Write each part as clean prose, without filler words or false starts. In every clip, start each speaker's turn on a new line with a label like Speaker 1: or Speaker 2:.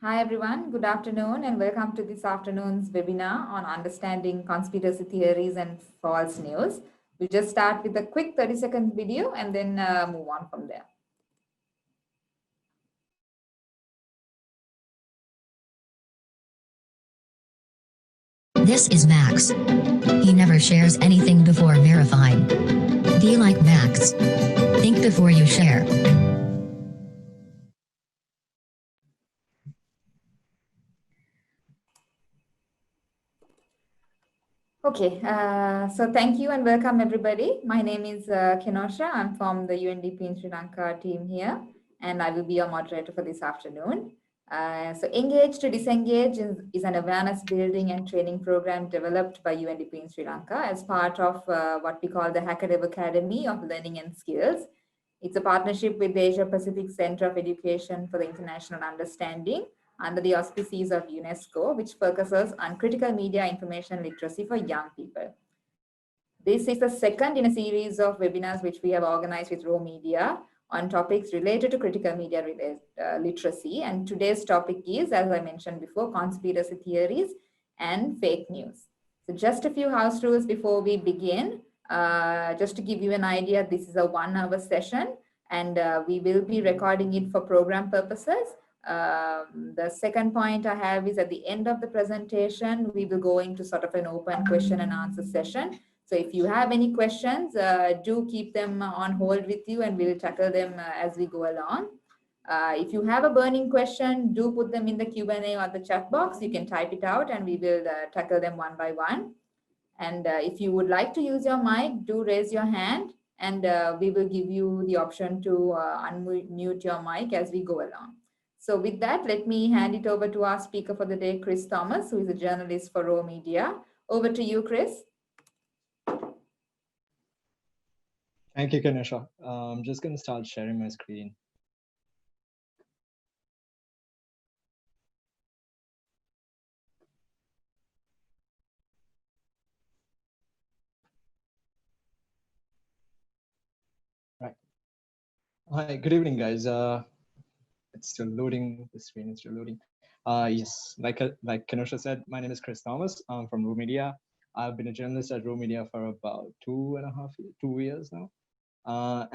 Speaker 1: Hi everyone, good afternoon and welcome to this afternoon's webinar on understanding conspiracy theories and false news. We'll just start with a quick 30-second video and then move on from there.
Speaker 2: This is Max. He never shares anything before verifying. Be like Max. Think before you share.
Speaker 1: Okay, so thank you and welcome everybody. My name is Kenosha. I'm from the UNDP in Sri Lanka team here, and I will be your moderator for this afternoon. So Engage to Disengage is an awareness building and training program developed by UNDP in Sri Lanka as part of what we call the Hackadev Academy of Learning and Skills. It's a partnership with the Asia Pacific Center of Education for the International Understanding under the auspices of UNESCO, which focuses on critical media information literacy for young people. This is the second in a series of webinars which we have organized with Raw Media on topics related to critical media literacy. And today's topic is, as I mentioned before, conspiracy theories and fake news. So just a few house rules before we begin. Just to give you an idea, this is a 1-hour session and we will be recording it for program purposes. The second point I have is at the end of the presentation, we will go into sort of an open question and answer session. So if you have any questions, do keep them on hold with you and we'll tackle them as we go along. If you have a burning question, do put them in the Q&A or the chat box. You can type it out and we will tackle them one by one. And if you would like to use your mic, do raise your hand and we will give you the option to unmute your mic as we go along. So with that, let me hand it over to our speaker for the day, Chris Thomas, who is a journalist for Raw Media. Over to you, Chris.
Speaker 3: Thank you, Kenosha. I'm just going to start sharing my screen. Right. Hi, good evening, guys. It's still loading. The screen is still loading. Yes, like Kenosha said, my name is Chris Thomas. I'm from Raw Media. I've been a journalist at Raw Media for about 2 years now. At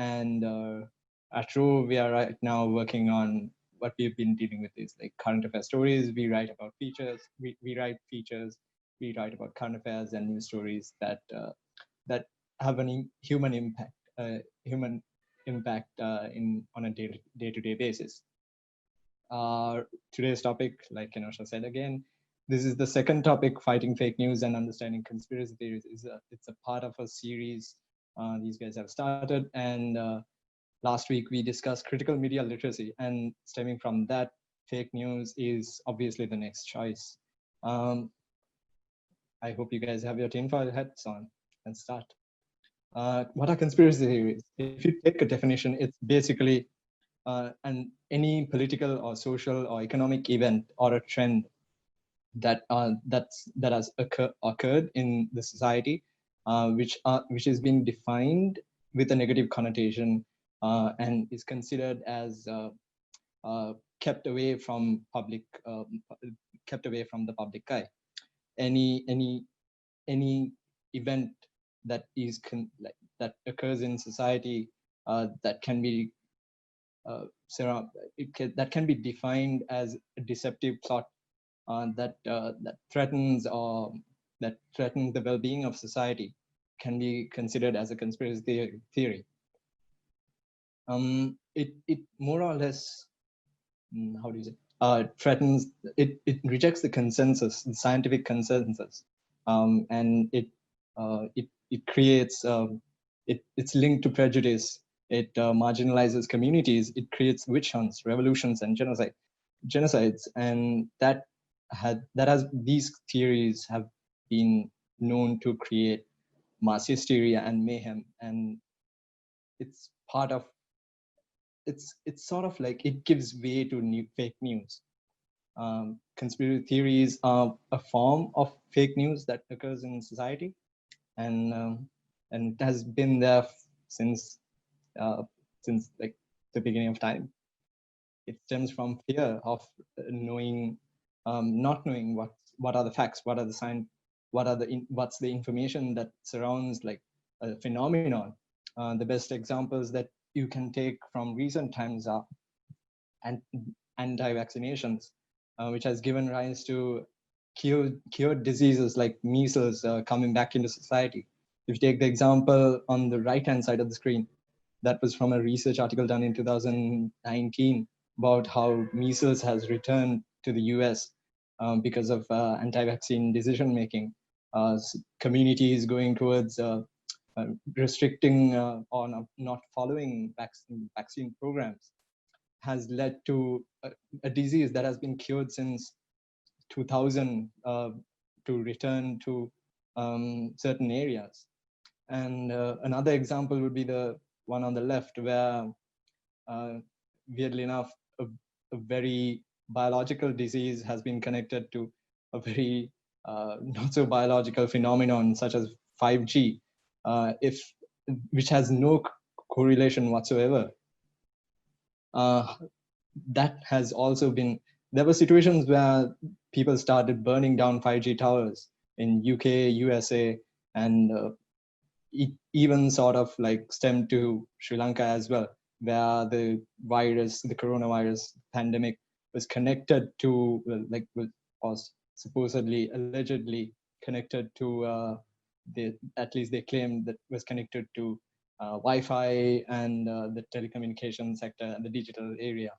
Speaker 3: Raw, we are right now working on what we've been dealing with is like current affair stories. We write about features. We write features. We write about current affairs and news stories that that have an human impact. On a day-to-day basis. Today's topic, like Kenosha said again, this is the second topic, fighting fake news and understanding conspiracy theories. It's a part of a series these guys have started, and last week we discussed critical media literacy, and stemming from that, fake news is obviously the next choice. I hope you guys have your tinfoil hats on and start. What are conspiracy theories? If you take a definition, it's basically any political or social or economic event or a trend that has occurred in the society, which is being defined with a negative connotation and is considered as kept away from the public eye. Any event that is that occurs in society that can be that can be defined as a deceptive plot that threatens the well-being of society can be considered as a conspiracy theory. It more or less, how do you say, threatens, it rejects the consensus, the scientific consensus, and it creates it's linked to prejudice. It marginalizes communities. It creates witch hunts, revolutions, and genocides, and these theories have been known to create mass hysteria and mayhem. And it's part of it's sort of like it gives way to fake news. Conspiracy theories are a form of fake news that occurs in society, and it has been there since like the beginning of time. It stems from fear of knowing, not knowing what are the facts, what are the sign, what's the information that surrounds like a phenomenon. The best examples that you can take from recent times are anti-vaccinations, which has given rise to cured diseases like measles coming back into society. If you take the example on the right-hand side of the screen, that was from a research article done in 2019 about how measles has returned to the US because of anti-vaccine decision-making. Communities going towards restricting or not following vaccine programs has led to a disease that has been cured since 2000 to return to certain areas. And another example would be the one on the left, where weirdly enough, a very biological disease has been connected to a very not so biological phenomenon such as 5G, which has no correlation whatsoever. That has also been, there were situations where people started burning down 5G towers in UK, USA, and it even sort of like stemmed to Sri Lanka as well, where the virus, the coronavirus pandemic was connected to, was supposedly, allegedly connected to, at least they claimed that was connected to Wi-Fi and the telecommunication sector and the digital area,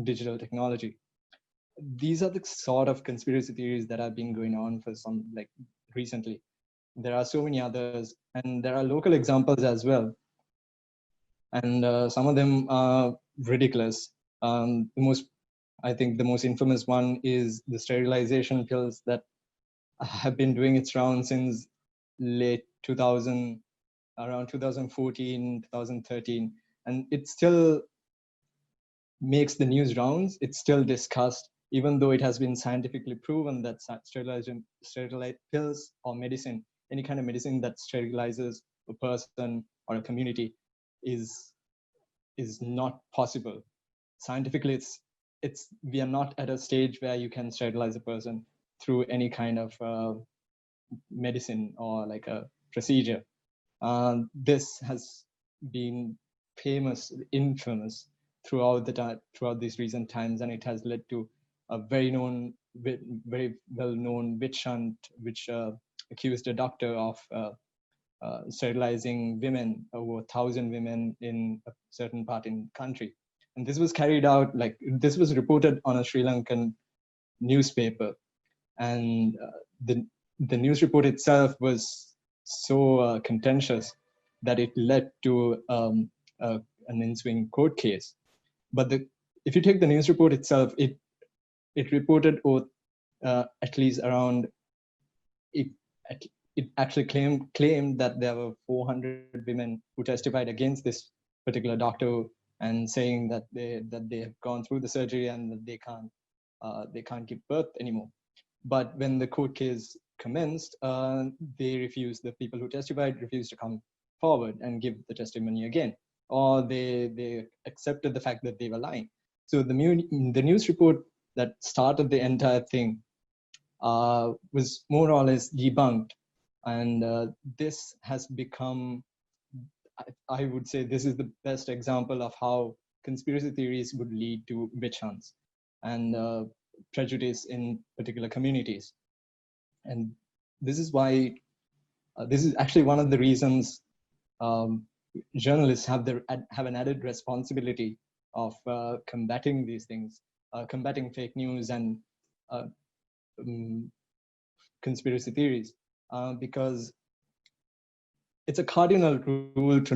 Speaker 3: digital technology. These are the sort of conspiracy theories that have been going on for some, like, recently. There are so many others, and there are local examples as well. And some of them are ridiculous. I think the most infamous one is the sterilization pills that have been doing its rounds since late 2000, around 2014, 2013, and it still makes the news rounds. It's still discussed, even though it has been scientifically proven that sterilized pills or medicine, any kind of medicine that sterilizes a person or a community, is not possible. Scientifically, we are not at a stage where you can sterilize a person through any kind of medicine or like a procedure. This has been infamous throughout these recent times, and it has led to a very well-known witch hunt, which accused a doctor of sterilizing women, over 1,000 women in a certain part in the country. And this was carried out, this was reported on a Sri Lankan newspaper, and the news report itself was so contentious that it led to an ensuing court case. But if you take the news report itself, it reported at least around, it actually claimed that there were 400 women who testified against this particular doctor, and saying that they have gone through the surgery and that they can't give birth anymore. But when the court case commenced, the people who testified refused to come forward and give the testimony again, or they accepted the fact that they were lying. So the news report that started the entire thing was more or less debunked, and this has become, I would say, this is the best example of how conspiracy theories would lead to witch hunts and prejudice in particular communities. And this is why, this is actually one of the reasons journalists have an added responsibility of combating these things, combating fake news and conspiracy theories, because it's a cardinal rule to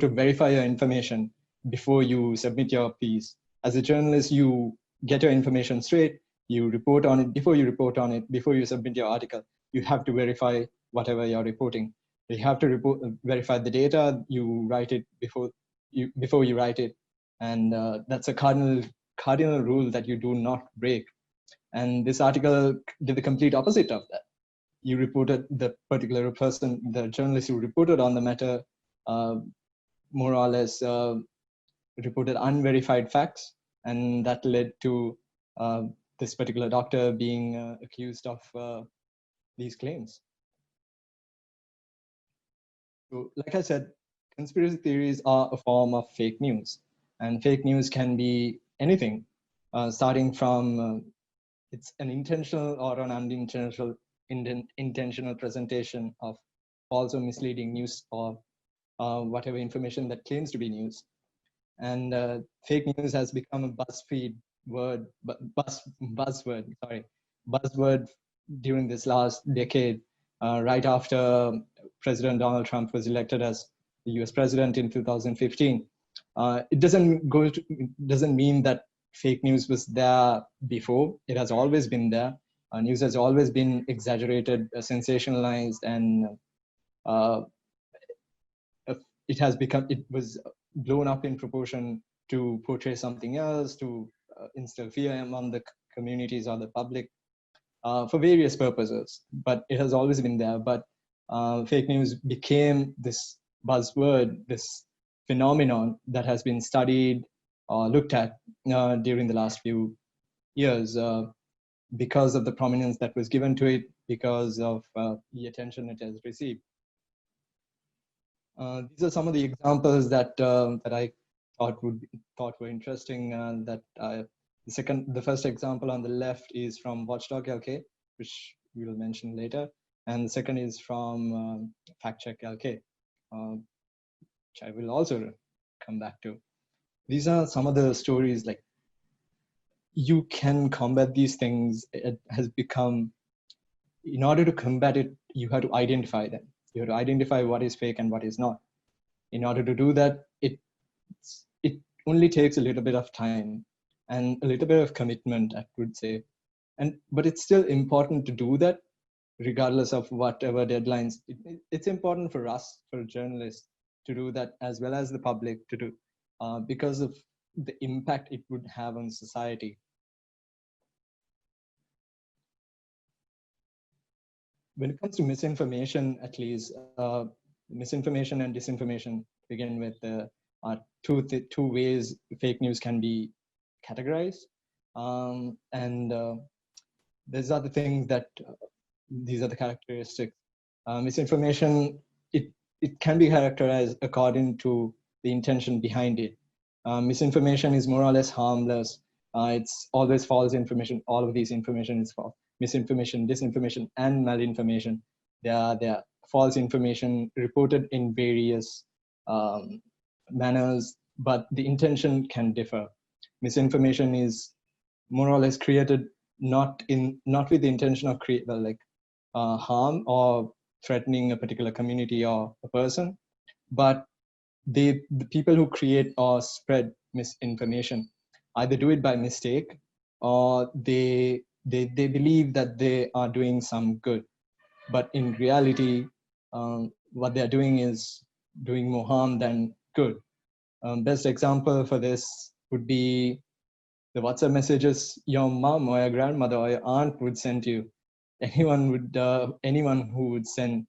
Speaker 3: verify your information before you submit your piece. As a journalist, you get your information straight, you report on it. Before you submit your article, you have to verify whatever you're reporting. You have to verify the data, you write it before you write it. And that's a cardinal rule that you do not break. And this article did the complete opposite of that. You reported, the particular person, the journalist who reported on the matter, more or less reported unverified facts, and that led to this particular doctor being accused of these claims. So, like I said, conspiracy theories are a form of fake news, and fake news can be anything, starting from it's an intentional or an unintentional intentional presentation of false or misleading news, or whatever information that claims to be news. And fake news has become a buzzword during this last decade, right after President Donald Trump was elected as the US president in 2015. It doesn't mean that fake news was there before. It has always been there. News has always been exaggerated, sensationalized, and it was blown up in proportion to portray something else, to instill fear among the communities or the public, for various purposes. But it has always been there. But fake news became this buzzword, this phenomenon that has been studied or looked at during the last few years, because of the prominence that was given to it, because of the attention it has received. These are some of the examples that I thought were interesting. The first example on the left is from Watchdog LK, which we will mention later, and the second is from Fact Check LK, which I will also come back to. These are some of the stories. Like, you can combat these things. It has become, in order to combat it, you have to identify them. You have to identify what is fake and what is not. In order to do that, it only takes a little bit of time and a little bit of commitment, I would say. But it's still important to do that, regardless of whatever deadlines. It's important for us, for journalists, to do that, as well as the public to do, because of the impact it would have on society. When it comes to misinformation, at least, misinformation and disinformation begin with two ways fake news can be categorized, and these are the things that these are the characteristics. Misinformation, it can be characterized according to the intention behind it. Misinformation is more or less harmless. It's always false information. All of these information is false. Misinformation, disinformation, and malinformation. They are false information reported in various manners, but the intention can differ. Misinformation is more or less created not with the intention of harm or threatening a particular community or a person, but the people who create or spread misinformation either do it by mistake, or they believe that they are doing some good, but in reality, what they're doing is doing more harm than good. Best example for this would be the WhatsApp messages your mom or your grandmother or your aunt would send you. Anyone who would send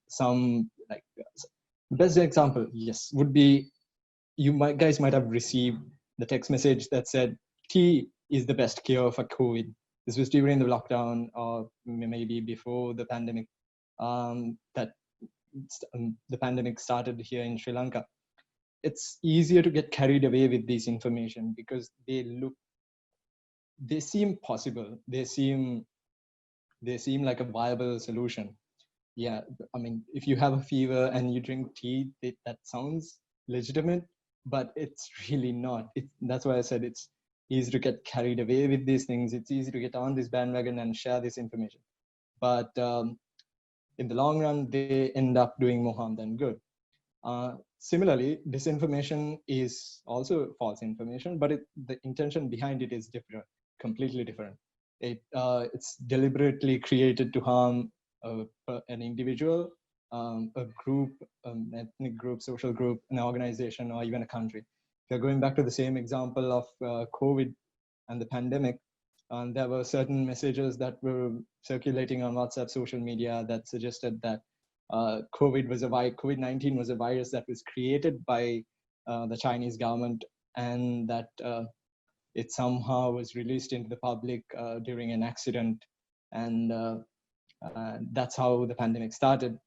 Speaker 3: some, like, best example, yes, would be, guys might have received the text message that said tea is the best cure for COVID. This was during the lockdown, or maybe before the pandemic. The pandemic started here in Sri Lanka. It's easier to get carried away with this information because they seem possible. They seem like a viable solution. Yeah, I mean, if you have a fever and you drink tea, that sounds legitimate, but it's really not. That's why I said it's easy to get carried away with these things. It's easy to get on this bandwagon and share this information. But in the long run, they end up doing more harm than good. Similarly, disinformation is also false information, but the intention behind it is different, completely different. It's deliberately created to harm an individual, a group, ethnic group, social group, an organization, or even a country. If you're going back to the same example of COVID and the pandemic, there were certain messages that were circulating on WhatsApp social media that suggested that COVID-19 was a virus that was created by the Chinese government, and that it somehow was released into the public during an accident, and that's how the pandemic started.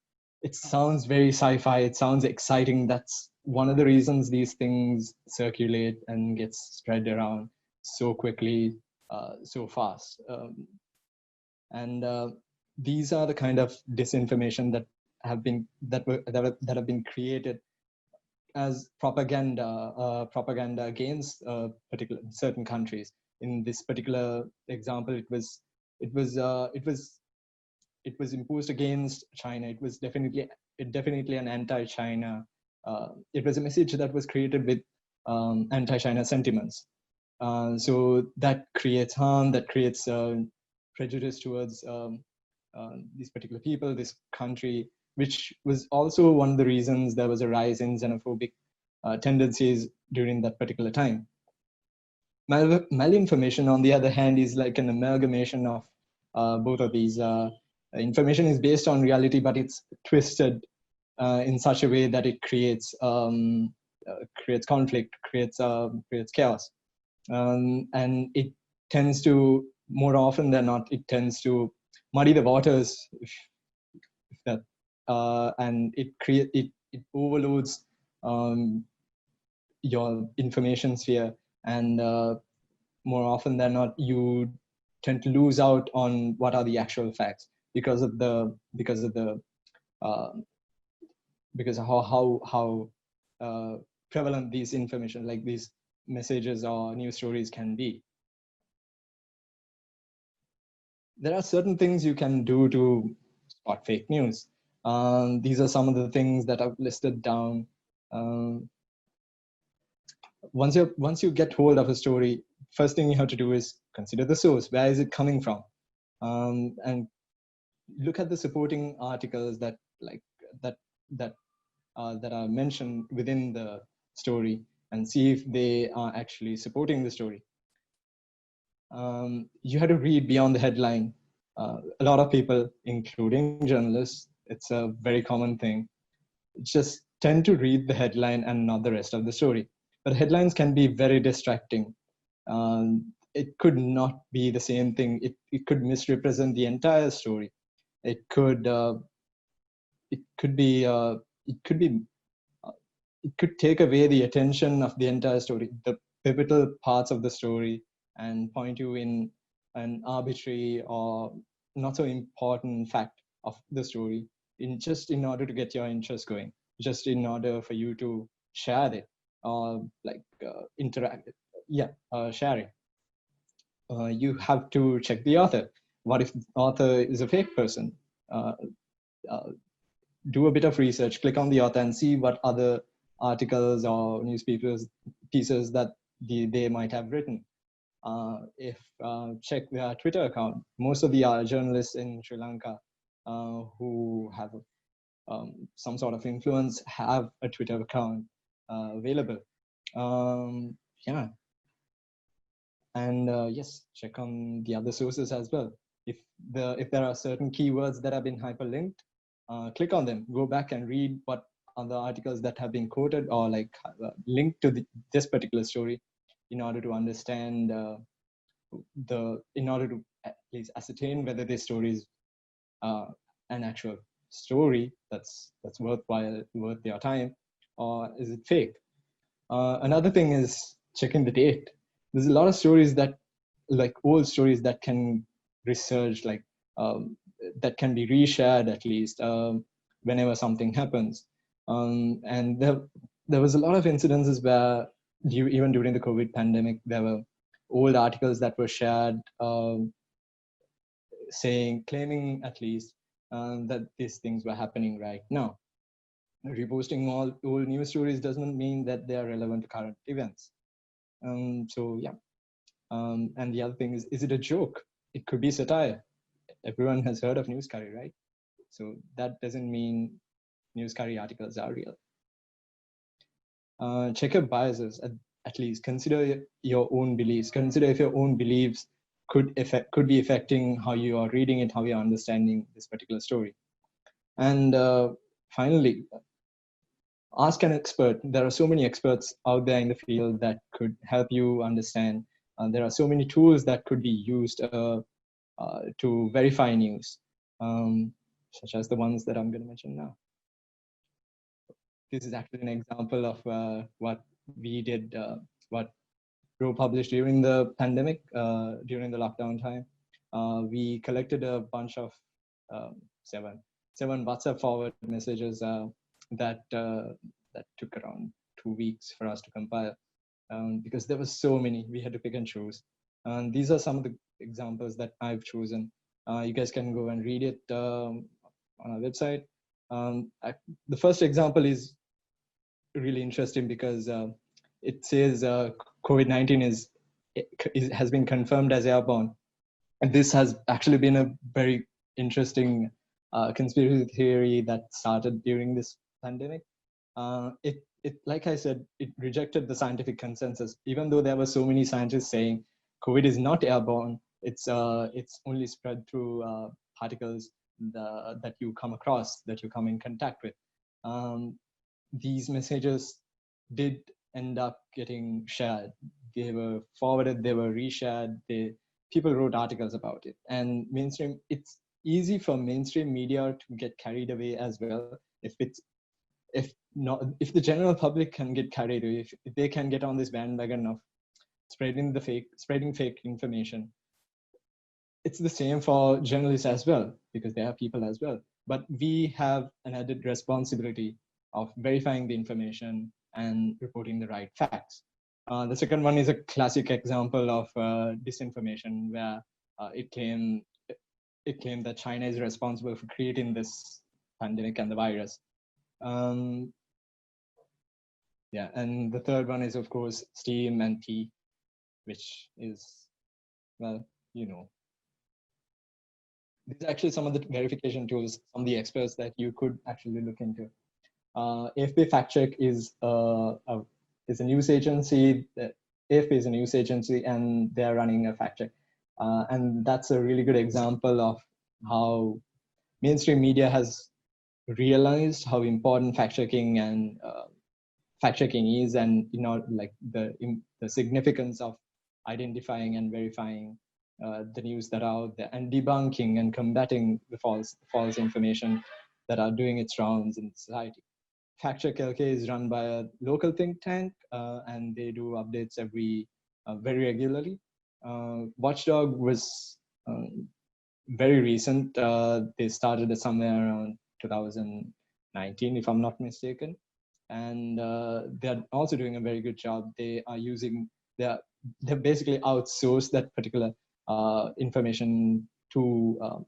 Speaker 3: It sounds very sci-fi. It sounds exciting. That's one of the reasons these things circulate and gets spread around so quickly, so fast. And these are the kind of disinformation that have been created as propaganda against particular certain countries. In this particular example, it was imposed against China. It was definitely an anti-China. It was a message that was created with anti-China sentiments. So that creates harm. That creates prejudice towards these particular people, this country, which was also one of the reasons there was a rise in xenophobic tendencies during that particular time. Malinformation, on the other hand, is like an amalgamation of both of these. Information is based on reality, but it's twisted in such a way that it creates conflict, creates chaos, and it tends to, more often than not, it tends to muddy the waters, and it overloads your information sphere, and more often than not, you tend to lose out on what are the actual facts because of how prevalent these information, like these messages or news stories, can be. There are certain things you can do to spot fake news. These are some of the things that I've listed down. Once you get hold of a story, first thing you have to do is consider the source. Where is it coming from? And look at the supporting articles that are mentioned within the story, and see if they are actually supporting the story. You have to read beyond the headline. A lot of people, including journalists, it's a very common thing, just tend to read the headline and not the rest of the story. But headlines can be very distracting. It could not be the same thing. It could misrepresent the entire story. It could take away the attention of the entire story, the pivotal parts of the story, and point you in an arbitrary or not so important fact of the story, in order to get your interest going, just in order for you to share it or interact. Share it. You have to check the author. What if the author is a fake person? Do a bit of research, click on the author, and see what other articles or newspapers pieces that they might have written. Check their Twitter account. Most of the journalists in Sri Lanka who have some sort of influence have a Twitter account available. And yes, check on the other sources as well. If there are certain keywords that have been hyperlinked, click on them. Go back and read what other articles that have been quoted or linked to this particular story, in order to understand in order to at least ascertain whether this story is an actual story that's worthwhile, worth your time, or is it fake. Another thing is checking the date. There's a lot of stories that, like old stories, that can research, that can be reshared at least whenever something happens. And there was a lot of incidences where even during the COVID pandemic, there were old articles that were shared claiming at least that these things were happening right now. Reposting all old news stories doesn't mean that they are relevant to current events. And the other thing is it a joke? It could be satire. Everyone has heard of news curry, right? So that doesn't mean news curry articles are real. Check your biases. At least consider your own beliefs. Consider if your own beliefs could be affecting how you are reading it, how you are understanding this particular story. And finally, ask an expert. There are so many experts out there in the field that could help you understand. There are so many tools that could be used to verify news, such as the ones that I'm going to mention now. This is actually an example of what we did, what Ro published during the pandemic, during the lockdown time. We collected a bunch of seven WhatsApp forward messages that took around 2 weeks for us to compile, because there were so many. We had to pick and choose. And these are some of the examples that I've chosen. You guys can go and read it on our website. The first example is really interesting because it says COVID-19 has been confirmed as airborne. And this has actually been a very interesting conspiracy theory that started during this pandemic. It, like I said, it rejected the scientific consensus, even though there were so many scientists saying COVID is not airborne. It's only spread through particles that you come across, that you come in contact with. These messages did end up getting shared. They were forwarded, they were reshared, people wrote articles about it. And it's easy for mainstream media to get carried away as well. If the general public can get carried away, if they can get on this bandwagon of spreading fake information, it's the same for journalists as well, because they are people as well. But we have an added responsibility of verifying the information and reporting the right facts. The second one is a classic example of disinformation, where it claimed that China is responsible for creating this pandemic and the virus. Yeah, and the third one is, of course, Steam and P, which is, well, you know. These are actually some of the verification tools, some of the experts that you could actually look into. AFP Fact Check is a news agency. AFP is a news agency, and they're running a fact check. And that's a really good example of how mainstream media has realized how important fact checking and fact checking is, and like the significance of identifying and verifying the news that are out there, and debunking and combating the false information that are doing its rounds in society. Fact Check LK is run by a local think tank, and they do updates very regularly. Watchdog was very recent. They started it somewhere around 2019, if I'm not mistaken, and they're also doing a very good job. They've basically outsourced that particular information to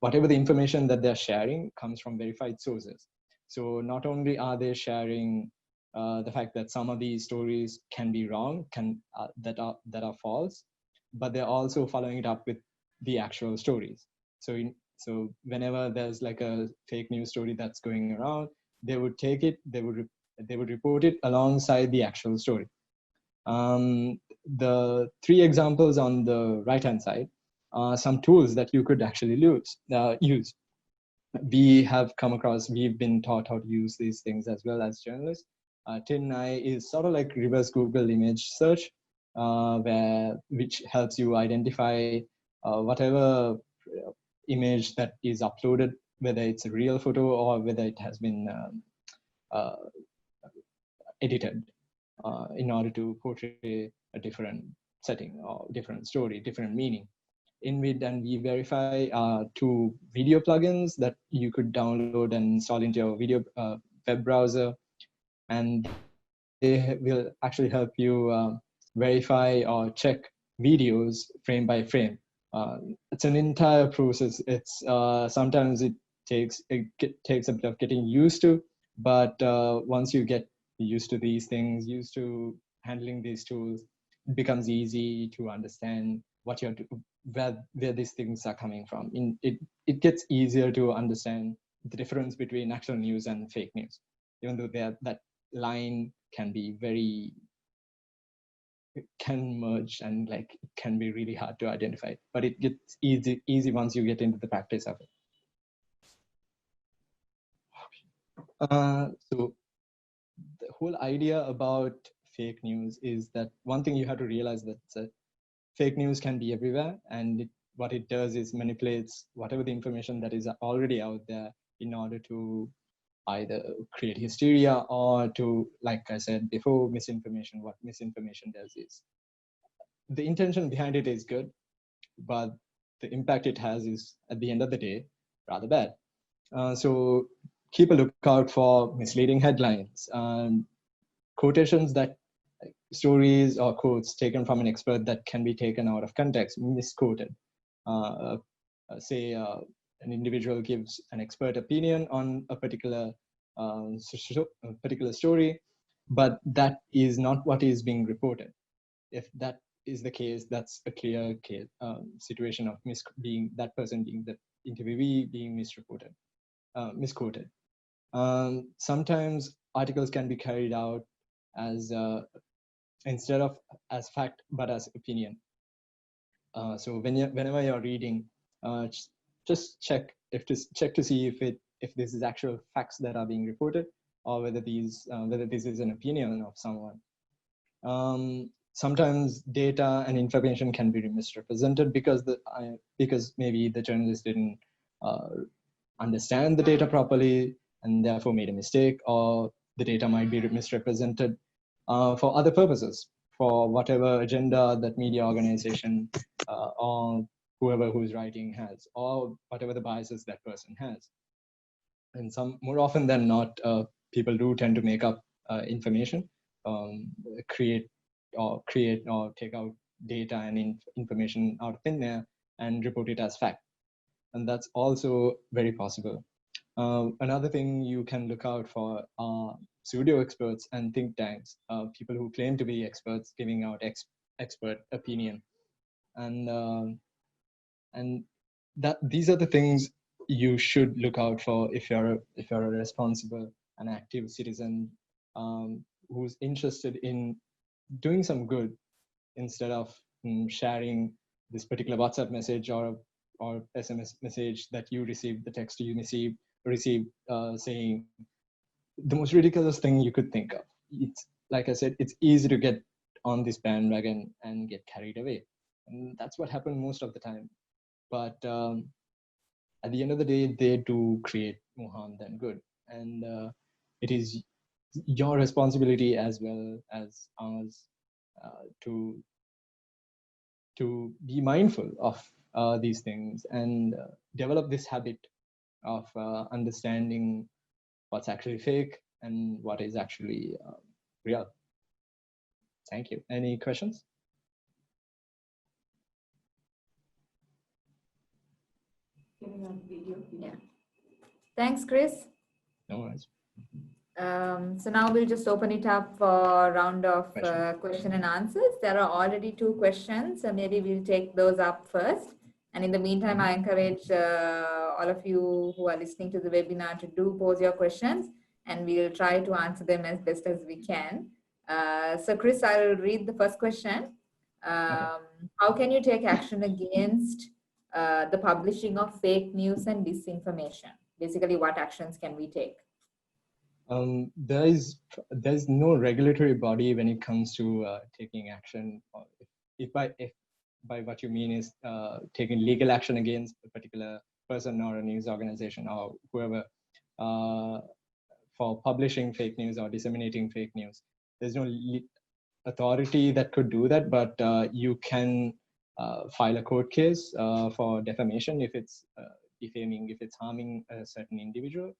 Speaker 3: whatever the information that they're sharing comes from verified sources. So not only are they sharing the fact that some of these stories can be wrong, that are false, but they're also following it up with the actual stories. So whenever there's like a fake news story that's going around, they would take it, they would report it alongside the actual story. The three examples on the right-hand side are some tools that you could actually use. We've been taught how to use these things as well as journalists. TinEye is sort of like reverse Google image search, which helps you identify whatever image that is uploaded, whether it's a real photo or whether it has been edited in order to portray a different setting or different story, different meaning. Invid and vVerify are two video plugins that you could download and install into your video web browser, and they will actually help you verify or check videos frame by frame. It's an entire process. It's sometimes it takes a bit of getting used to, but once you get used to these things, used to handling these tools, it becomes easy to understand what you're where these things are coming from. It gets easier to understand the difference between actual news and fake news, even though that line can merge, and like it can be really hard to identify, but it gets easy once you get into the practice of it. So the whole idea about fake news is that one thing you have to realize that fake news can be everywhere, and what it does is manipulates whatever the information that is already out there in order to either create hysteria or to, like I said before, misinformation. What misinformation does is the intention behind it is good, but the impact it has is at the end of the day rather bad. So keep a lookout for misleading headlines, quotations that stories or quotes taken from an expert that can be taken out of context, misquoted. Say an individual gives an expert opinion on a particular story, but that is not what is being reported. If that is the case, that's a clear case, situation of that person being the interviewee being misquoted. Sometimes articles can be carried out as instead of as fact but as opinion. So whenever you're reading, just check to see if this is actual facts that are being reported, or whether this is an opinion of someone. Sometimes data and information can be misrepresented because maybe the journalist didn't understand the data properly and therefore made a mistake, or the data might be misrepresented for other purposes, for whatever agenda that media organization or whoever who's writing has, or whatever the biases that person has. And more often than not, people do tend to make up information, create or take out data and information out of thin air and report it as fact. And that's also very possible. Another thing you can look out for are pseudo experts and think tanks, people who claim to be experts giving out expert opinion, and that these are the things you should look out for if you're a responsible and active citizen, who's interested in doing some good instead of sharing this particular WhatsApp message or SMS message that you received, the text you received saying the most ridiculous thing you could think of. It's like I said, it's easy to get on this bandwagon and get carried away, and that's what happened most of the time. But at the end of the day, they do create more harm than good, and it is your responsibility as well as ours to be mindful of these things and develop this habit of understanding what's actually fake and what is actually real. Thank you. Any questions?
Speaker 1: Yeah. Thanks, Chris.
Speaker 3: No worries.
Speaker 1: So now we'll just open it up for a round of question and answers. There are already 2 questions, so maybe we'll take those up first. And in the meantime, I encourage all of you who are listening to the webinar to do pose your questions, and we'll try to answer them as best as we can. So Chris, I'll read the first question. How can you take action against the publishing of fake news and disinformation? Basically, what actions can we take?
Speaker 3: There's no regulatory body when it comes to taking action. If by what you mean is taking legal action against a particular person or a news organization or whoever for publishing fake news or disseminating fake news, there's no authority that could do that, but you can file a court case for defamation if it's defaming, if it's harming a certain individual.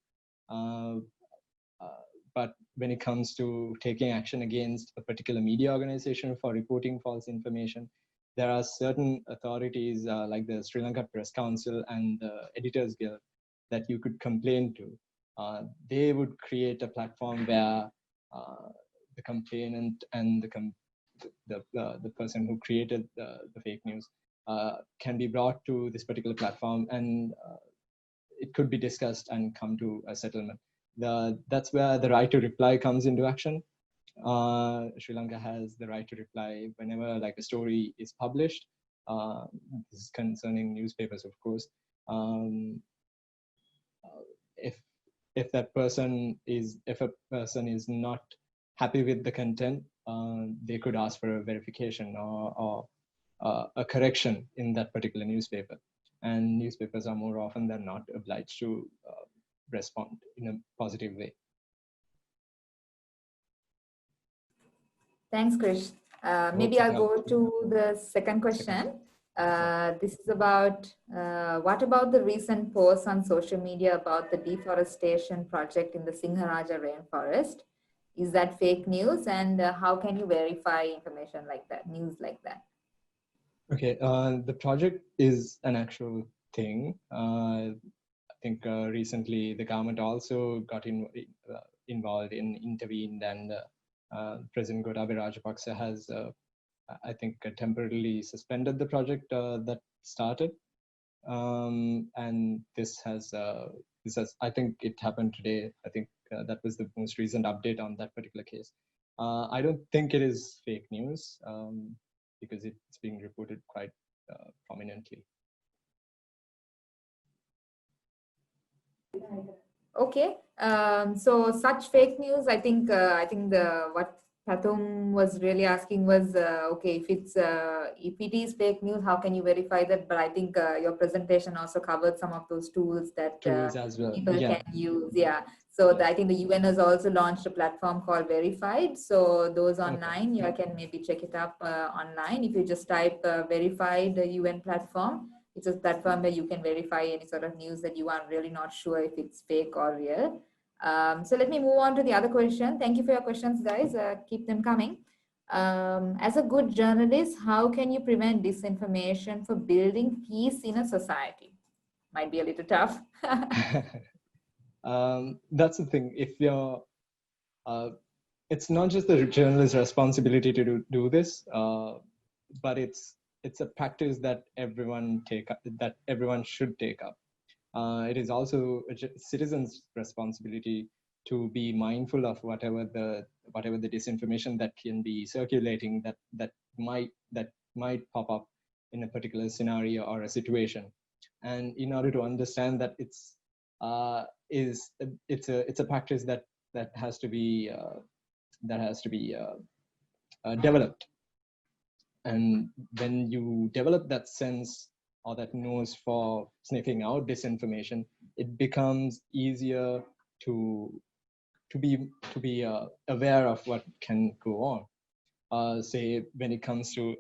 Speaker 3: But when it comes to taking action against a particular media organization for reporting false information, there are certain authorities like the Sri Lanka Press Council and the Editors Guild that you could complain to. They would create a platform where the complainant and the person who created the fake news can be brought to this particular platform, and it could be discussed and come to a settlement. That's where the right to reply comes into action. Sri Lanka has the right to reply whenever like a story is published. This is concerning newspapers, of course. if a person is not happy with the content, they could ask for a verification or a correction in that particular newspaper. And newspapers are more often than not obliged to respond in a positive way.
Speaker 1: Thanks, Krish. Maybe I'll go to the second question. This is about what about the recent posts on social media about the deforestation project in the Singharaja rainforest? Is that fake news? And how can you verify information like that, news like that?
Speaker 3: Okay, the project is an actual thing. I think recently the government also got involved and intervened, and President Gotabaya Rajapaksa has, I think, temporarily suspended the project that started. And this has, I think it happened today. I think that was the most recent update on that particular case. I don't think it is fake news because it's being reported quite prominently.
Speaker 1: Okay, so such fake news, I think what Pathum was really asking was, okay, if it is fake news, how can you verify that? But I think your presentation also covered some of those tools that
Speaker 3: As well.
Speaker 1: people can use. Yeah. So I think the UN has also launched a platform called Verified. So those online, you can maybe check it up online. If you just type Verified, the UN platform, it's a platform where you can verify any sort of news that you are really not sure if it's fake or real. So let me move on to the other question. Thank you for your questions, guys. Keep them coming. As a good journalist, how can you prevent disinformation for building peace in a society? Might be a little tough.
Speaker 3: That's the thing. If you're, it's not just the journalist's responsibility to do this, but it's a practice that everyone should take up. It is also a citizen's responsibility to be mindful of whatever the disinformation that can be circulating that might pop up in a particular scenario or a situation. And in order to understand that it's a practice that has to be developed. And when you develop that sense or that nose for sniffing out disinformation, it becomes easier to be aware of what can go on. Say when it comes to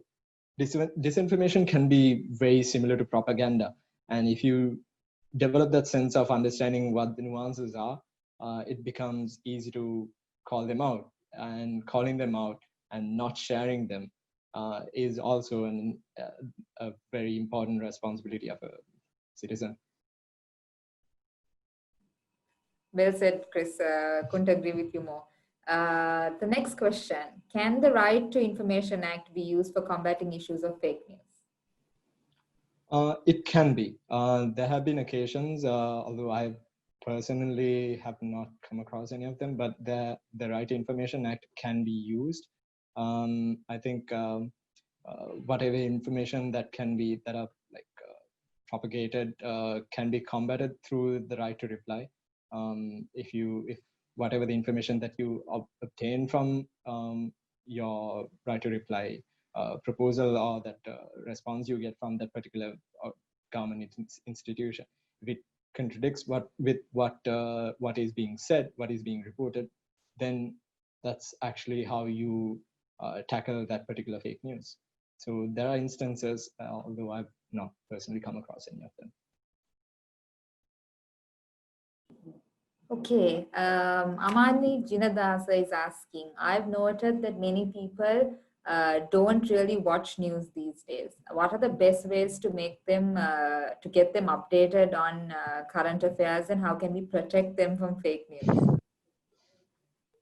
Speaker 3: disinformation, can be very similar to propaganda, and if you develop that sense of understanding what the nuances are, it becomes easy to call them out. And calling them out and not sharing them is also a very important responsibility of a citizen.
Speaker 1: Well said, Chris. Couldn't agree with you more. The next question, can the Right to Information Act be used for combating issues of fake news?
Speaker 3: It can be. There have been occasions, although I personally have not come across any of them, but the Right to Information Act can be used. I think whatever information that are like propagated can be combated through the right to reply. If whatever the information that you obtain from your right to reply proposal or that response you get from that particular government institution, if it contradicts what is being said, what is being reported, then that's actually how you tackle that particular fake news. So there are instances, although I've not personally come across any of them.
Speaker 1: Okay, Amani Jinadasa is asking, I've noted that many people don't really watch news these days. What are the best ways to make them, to get them updated on current affairs, and how can we protect them from fake news?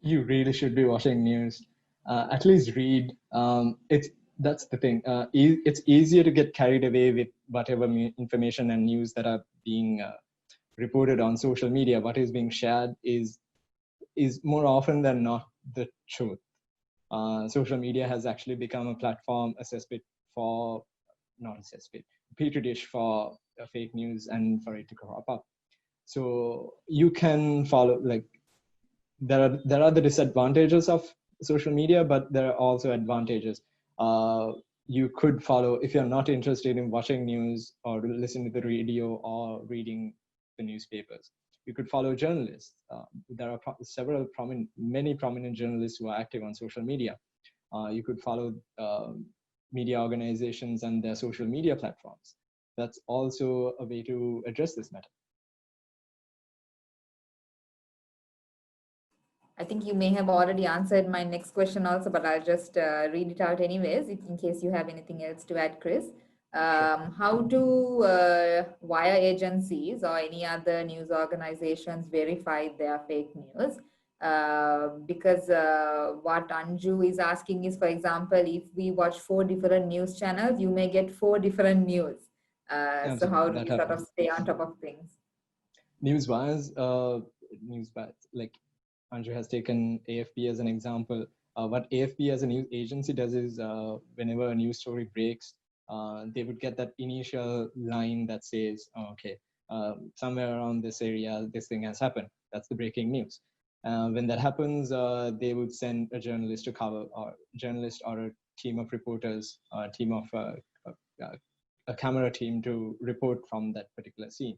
Speaker 3: You really should be watching news. At least read. That's the thing. It's easier to get carried away with whatever information and news that are being reported on social media. What is being shared is more often than not the truth. Social media has actually become a platform, a cesspit for, not a cesspit, petri dish for fake news and for it to crop up. So you can follow, like, there are the disadvantages of social media, but there are also advantages. You could follow, if you're not interested in watching news or listening to the radio or reading the newspapers, you could follow journalists. There are many prominent journalists who are active on social media. You could follow media organizations and their social media platforms. That's also a way to address this matter.
Speaker 1: I think you may have already answered my next question also, but I'll just read it out anyways, in case you have anything else to add, Chris. How do wire agencies or any other news organizations verify their fake news? Because what Anju is asking is, for example, if we watch 4 different news channels, you may get 4 different news. So how do we sort of stay on top of things?
Speaker 3: News-wise, like Andrew has taken AFP as an example. What AFP as a news agency does is, whenever a news story breaks, they would get that initial line that says, oh, okay, somewhere around this area, this thing has happened. That's the breaking news. When that happens, they would send a journalist to cover, or journalist or a team of reporters, a team of a camera team to report from that particular scene.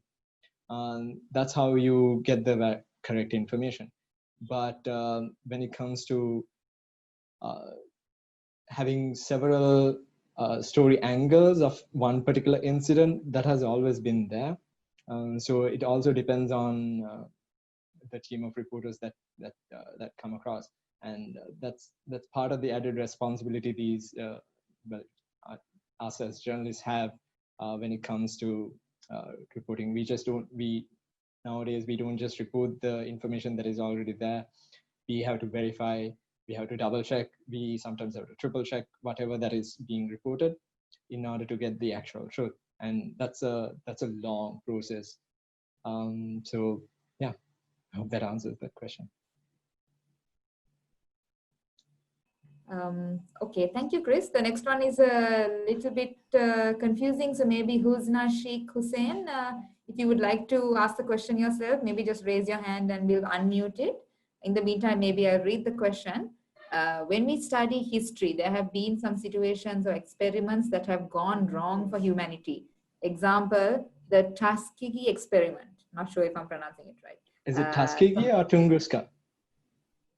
Speaker 3: That's how you get the correct information. But when it comes to having several story angles of one particular incident, that has always been there. So it also depends on the team of reporters that come across, and that's part of the added responsibility these us as journalists have when it comes to reporting. Nowadays we don't just report the information that is already there. We have to verify, we have to double check, we sometimes have to triple check whatever that is being reported in order to get the actual truth, and that's a long process. So yeah, I hope that answers that question.
Speaker 1: Okay, thank you, Chris. The next one is a little bit confusing, so maybe Husna Sheikh Hussein, if you would like to ask the question yourself, maybe just raise your hand and we'll unmute it. In the meantime, maybe I'll read the question. When we study history, there have been some situations or experiments that have gone wrong for humanity. Example, the Tuskegee Experiment. Not sure if I'm pronouncing it right.
Speaker 3: Is it Tuskegee or Tunguska?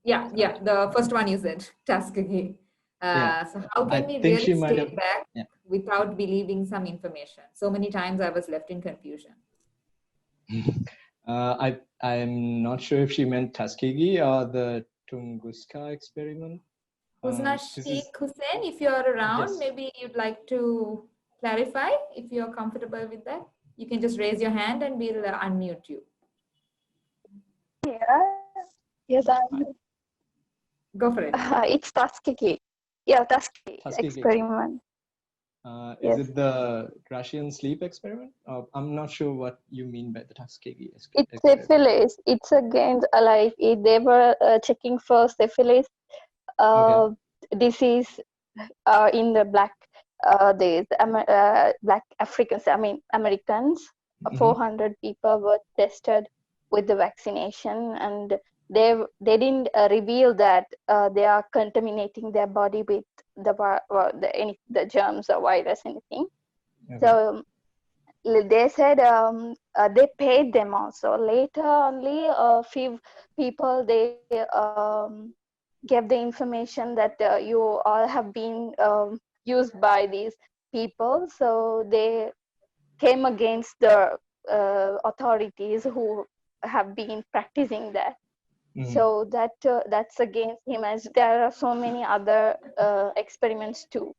Speaker 1: Yeah, the first one you said, Tuskegee. So how can we really stay back without believing some information? So many times I was left in confusion.
Speaker 3: I'm not sure if she meant Tuskegee or the Tunguska experiment.
Speaker 1: Husna Sheikh Hussein, if you're around, maybe you'd like to clarify if you're comfortable with that. You can just raise your hand and we'll unmute you.
Speaker 4: Yeah. Yes,
Speaker 1: Go for it.
Speaker 4: It's Tuskegee. Yeah, Tuskegee Experiment.
Speaker 3: Is it the Russian sleep experiment? I'm not sure what you mean by the Tuskegee experiment.
Speaker 4: It's syphilis. It's against, like, they were checking for syphilis disease in the black black Africans, Americans. 400 people were tested with the vaccination, and they didn't reveal that they are contaminating their body with the germs or virus, anything. So they said they paid them also. Later only a few people they gave the information that you all have been used by these people. So they came against the authorities who have been practicing that. So that's against him, as there are so many other experiments too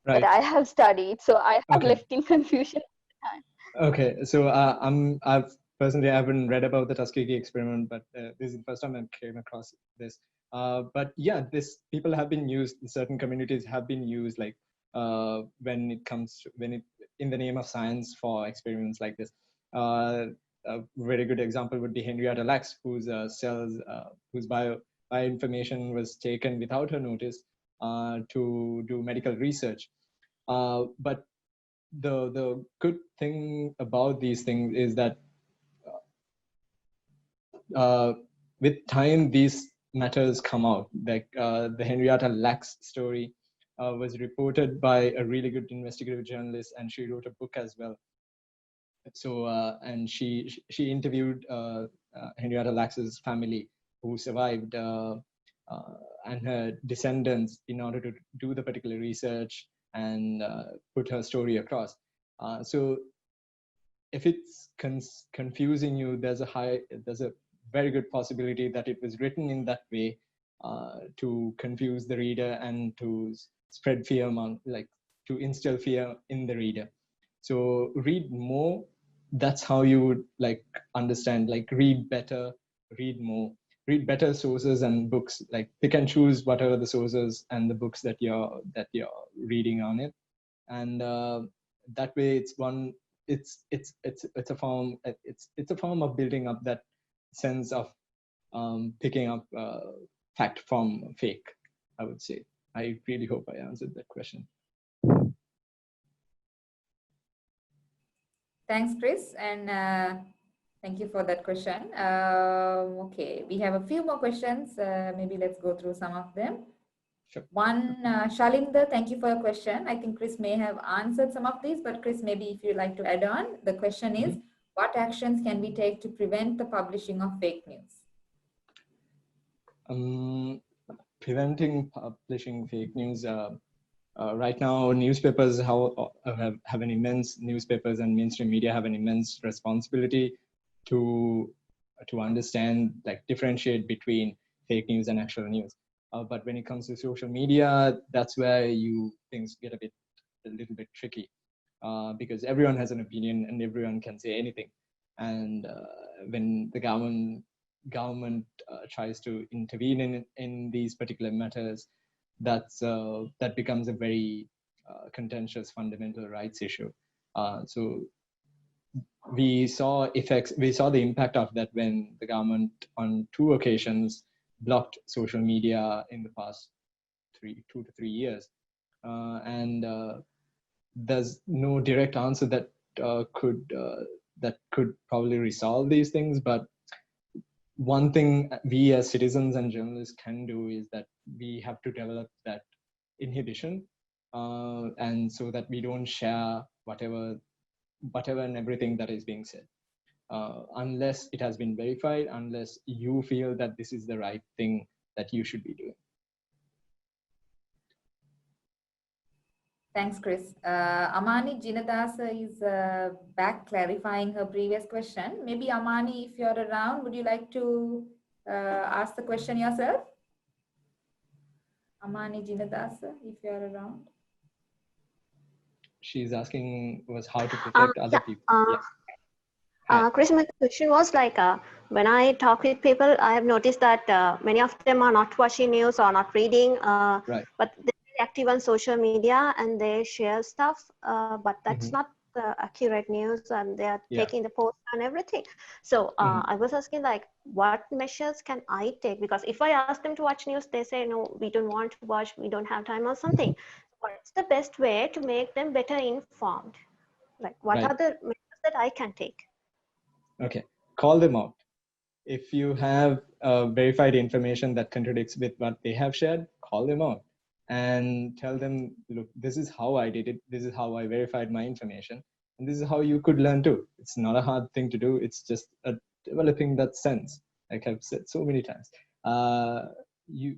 Speaker 4: that I have studied. So I have left in confusion at the time.
Speaker 3: Okay, so I've personally haven't read about the Tuskegee experiment, but this is the first time I came across this. But yeah, people have been used. Certain communities have been used, like when it comes to, in the name of science, for experiments like this. A very good example would be Henrietta Lacks, whose whose bioinformation was taken without her notice to do medical research. But the good thing about these things is that with time, these matters come out. Like the Henrietta Lacks story was reported by a really good investigative journalist, and she wrote a book as well. So and she interviewed Henrietta Lacks's family who survived and her descendants in order to do the particular research and put her story across. So if it's confusing you, there's a very good possibility that it was written in that way to confuse the reader and to spread fear to instill fear in the reader. So read more. That's how you would understand, read better, read more, read better sources and books. Pick and choose whatever the sources and the books that you're reading on it, and that way it's a form of building up that sense of picking up fact from fake, I would say. I really hope I answered that question.
Speaker 1: Thanks, Chris, and thank you for that question. Okay, we have a few more questions. Maybe let's go through some of them.
Speaker 3: Sure.
Speaker 1: One, Shalinder, thank you for your question. I think Chris may have answered some of these, but Chris, maybe if you'd like to add on, the question is, what actions can we take to prevent the publishing of fake news?
Speaker 3: Preventing publishing fake news. Right now, newspapers have an immense, newspapers and mainstream media have an immense responsibility to understand, differentiate between fake news and actual news. But when it comes to social media, that's where things get a little bit tricky, because everyone has an opinion and everyone can say anything. And when the government tries to intervene in these particular matters, that becomes a very contentious fundamental rights issue. So we saw the impact of that when the government on 2 occasions blocked social media in the past 2 to 3 years, and there's no direct answer that could probably resolve these things. But one thing we as citizens and journalists can do is that we have to develop that inhibition, and so that we don't share whatever and everything that is being said, unless it has been verified, unless you feel that this is the right thing that you should be doing.
Speaker 1: Thanks, Chris. Amani Jinadasa is back clarifying her previous question. Maybe Amani, if you're around, would you like to ask the question yourself? Amani Jinadasa, if you're around.
Speaker 3: She's asking was how to protect other people.
Speaker 5: Chris, my question was when I talk with people, I have noticed that many of them are not watching news or not reading,
Speaker 3: Right.
Speaker 5: but they're active on social media and they share stuff, but that's not the accurate news, and they are taking the post and everything. So I was asking what measures can I take? Because if I ask them to watch news, they say, no, we don't want to watch, we don't have time or something. What's the best way to make them better informed? What are the measures that I can take?
Speaker 3: Okay, call them out. If you have verified information that contradicts with what they have shared, call them out and tell them, look, this is how I did it. This is how I verified my information. And this is how you could learn too. It's not a hard thing to do. It's just developing that sense, like I've said so many times.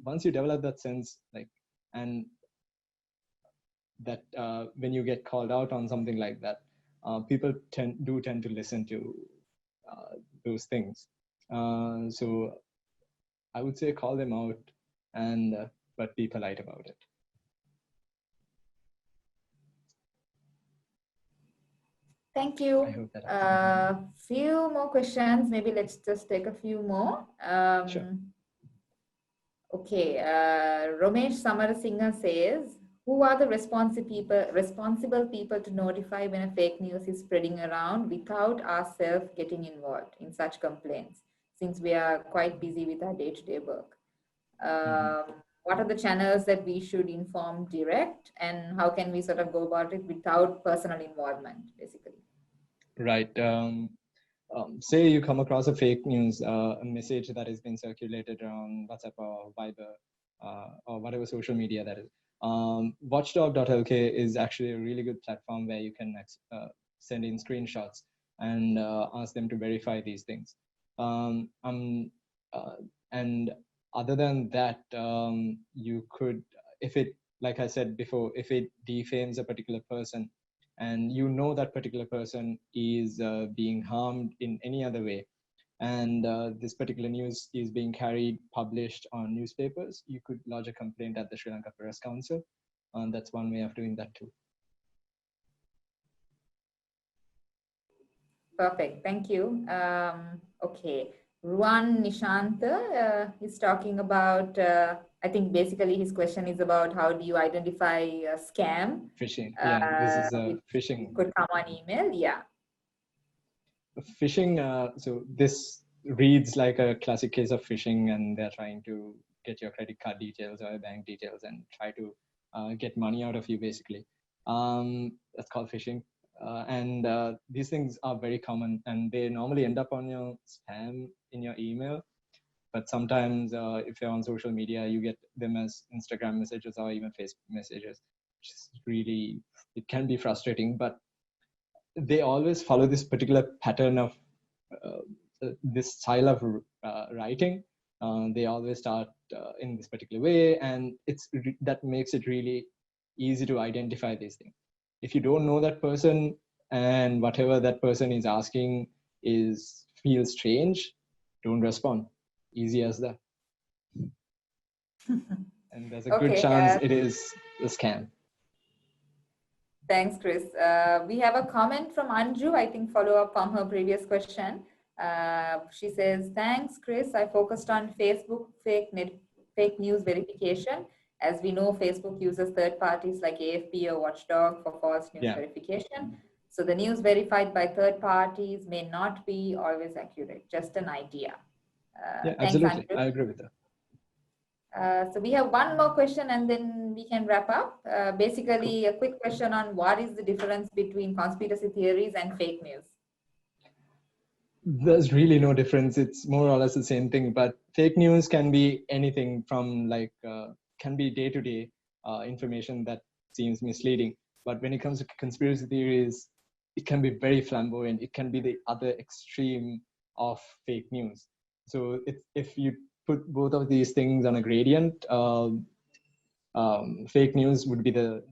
Speaker 3: Once you develop that sense, and that when you get called out on something like that, people tend to listen to those things. So I would say call them out, and but be polite about it.
Speaker 1: Thank you.
Speaker 3: I hope that
Speaker 1: few more questions. Maybe let's just take a few more.
Speaker 3: Sure.
Speaker 1: Okay. Romesh Samarasinghe says, who are the responsible people to notify when a fake news is spreading around without ourselves getting involved in such complaints, since we are quite busy with our day-to-day work? What are the channels that we should inform direct, and how can we sort of go about it without personal involvement, basically?
Speaker 3: Right. say you come across a fake news, a message that has been circulated around WhatsApp or Viber or whatever social media that is. Watchdog.lk is actually a really good platform where you can send in screenshots and ask them to verify these things. And other than that, you could, if it, like I said before, if it defames a particular person and you know that particular person is being harmed in any other way, and this particular news is being published on newspapers, you could lodge a complaint at the Sri Lanka Press Council. And that's one way of doing that too.
Speaker 1: Perfect, thank you. Okay, Ruan Nishanta is talking about, I think basically his question is about how do you identify a scam?
Speaker 3: Phishing, yeah, this is phishing.
Speaker 1: It could come on email, yeah.
Speaker 3: Phishing, so this reads like a classic case of phishing, and they're trying to get your credit card details or bank details and try to get money out of you, basically. That's called phishing. And these things are very common, and they normally end up on your spam in your email. But sometimes if you're on social media, you get them as Instagram messages or even Facebook messages, which is really, it can be frustrating, but they always follow this particular pattern of this style of writing. They always start in this particular way, and that makes it really easy to identify these things. If you don't know that person and whatever that person is asking feels strange, don't respond. Easy as that. And there's a good chance it is a scam.
Speaker 1: Thanks, Chris. We have a comment from Anju, I think follow up from her previous question. She says, thanks, Chris. I focused on Facebook fake news verification. As we know, Facebook uses third parties like AFP or Watchdog for false news verification. So the news verified by third parties may not be always accurate, just an idea.
Speaker 3: Yeah, absolutely. I agree with that.
Speaker 1: So we have one more question and then we can wrap up. Basically, a quick question on what is the difference between conspiracy theories and fake news?
Speaker 3: There's really no difference. It's more or less the same thing, but fake news can be anything from like, can be day-to-day information that seems misleading. But when it comes to conspiracy theories, it can be very flamboyant. It can be the other extreme of fake news. So if you put both of these things on a gradient, fake news would be the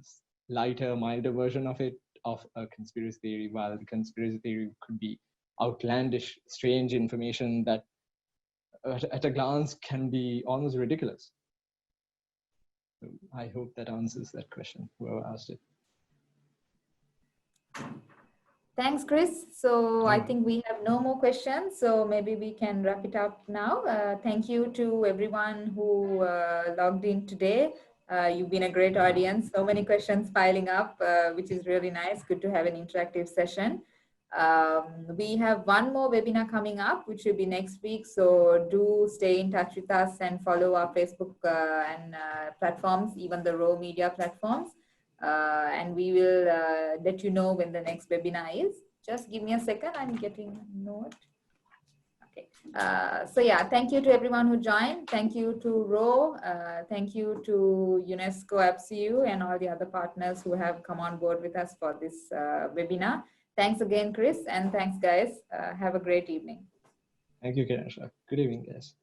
Speaker 3: lighter, milder version of it, of a conspiracy theory, while the conspiracy theory could be outlandish, strange information that at a glance can be almost ridiculous. So I hope that answers that question, whoever asked it.
Speaker 1: Thanks, Chris. So I think we have no more questions, so maybe we can wrap it up now. Thank you to everyone who logged in today. You've been a great audience. So many questions piling up, which is really nice. Good to have an interactive session. We have one more webinar coming up, which will be next week. So do stay in touch with us and follow our Facebook and platforms, even the raw media platforms. And we will let you know when the next webinar is. Just give me a second, I'm getting a note. Okay, so yeah, thank you to everyone who joined. Thank you to Ro, thank you to UNESCO, AppsU, and all the other partners who have come on board with us for this webinar. Thanks again, Chris, and thanks, guys. Have a great evening.
Speaker 3: Thank you, Kiran. Good evening, guys.